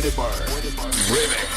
Remix.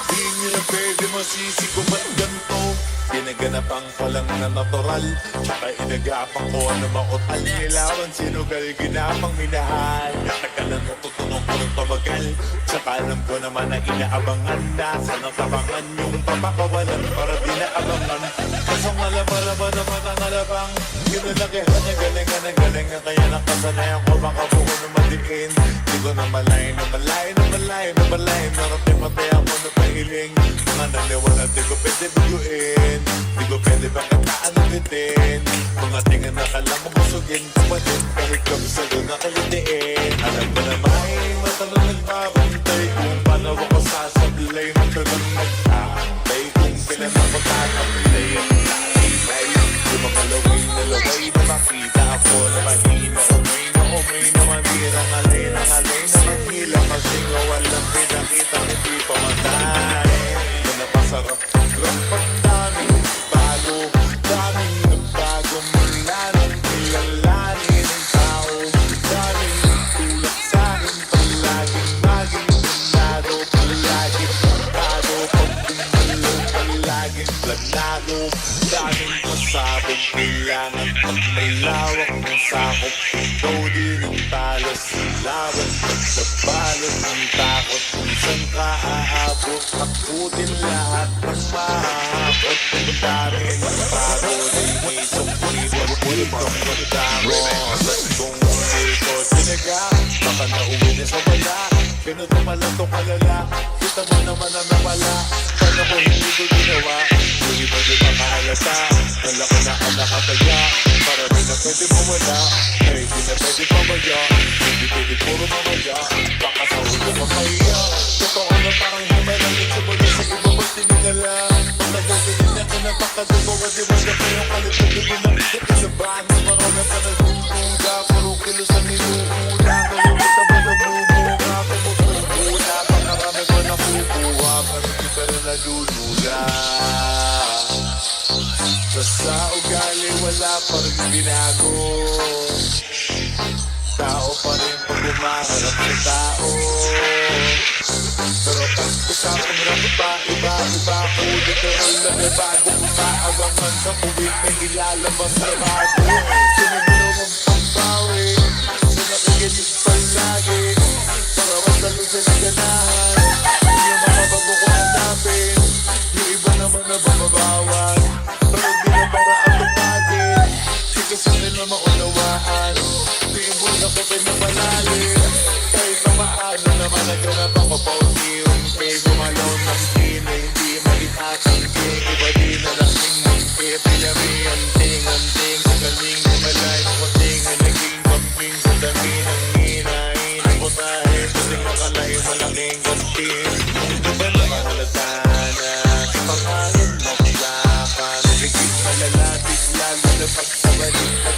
Di nyo na pwede masisi kung ba't ganito. Ginaganapan ko lang na natural, tsaka inagapang ko ano makutal. Nilawan sino gali ginapang minahal. Natagalan mo tutunong ko ng tumagal, tsaka alam ko naman na inaabangan. Nasa natabangan yung papakawalan para di naabangan. Kasong alabaraban naman ang alabang, ginalakihan niya galingan na galingan. Kaya nakasanayan ko baka buko na madiin. Di ko na malay na malay na malay na malay. Narapin-patay ako na pahiling. Mga naliwala di ko pwede biguin. Di ko pwede bakataan na bitin. Mga tingin na kalang mamusugin kumatin. Kahit kami sa'yo nakalitiin. Alam ko na may matanong nagbabantay kung paano ako sasablay. Matalang nagtaantay kung kailan ako tatablay. Ang nakilay di makalaway na laway na makita ako na mahina. Umay na mandirang alay na manghila. Kasing walang pinakita hindi pamatay. Na napasarap rapat daming bago. Daming nagbago mula nang kilalanin ang tao. Daming tulak sa'kin palaging maging planado. Palaging planado pag gumalaw palaging planado. Daming pasabog kailangan pag may lawak ng sakop. Ikaw din ang talas laban pag sa balot ng takot. Kung saan ka aabot takutin lahat ng mahahapot. Ang dami ng bago din isang pulibang magdamo. At kung hindi ko sinaga baka nauwi na sa wala. Ganun naman lang itong kalala. Kita mo naman ang nawala. Paano ko hindi ko ginawa? Yung iba di makahalata. Nalaki na ang nakataya. Marami na pwede mawala. Kahit di na pwede pamaya. Hindi pwede puro mamaya. Baka sa ulo mamaya. Totoo na parang himalang sa muli sa iba mas tinigala. Pagkagasin na ka na pakadugo. Kasi wala pa yung kalimutan mo na ikasabahan mo. Marami pa nagbubuga. Puro kilo sa minuula. Ngayon kita ba nabubuga? Kumutubuga. Pakarami ko nakukuha. Pero di ka rin nalulula. Sa ugali wala pa rin binago. Tao pa rin pag umaharap sa tao. Pero pag usapang rapat pa, iba-iba ko. Literal na may bago. Umaabangan sa puwit na ilalabas na bago. Sinagalaw ang pagbawi. Sinakikinig palagi. Para masalo sa naganahan. Yung mga bago ko hanapin. Yung iba naman na bababawan. Pero di na para atupagin. Di kasi nila maunawaan. Di mo na ko pinapalalim. Kahit na maano naman naganap ako pa unti-unti. Gumalaw ng pina, hindi malitatangking. Iba di na lasing mungki. Pinami anting-anting. Sa galing na malay mo kuting. Ang naging pamping sa dami ng hinahin. Ang putahin, kasing makalay malaking gantin. Di ba nakahalata na sa pangalan mo? Malalatig lalo na pagsabalik at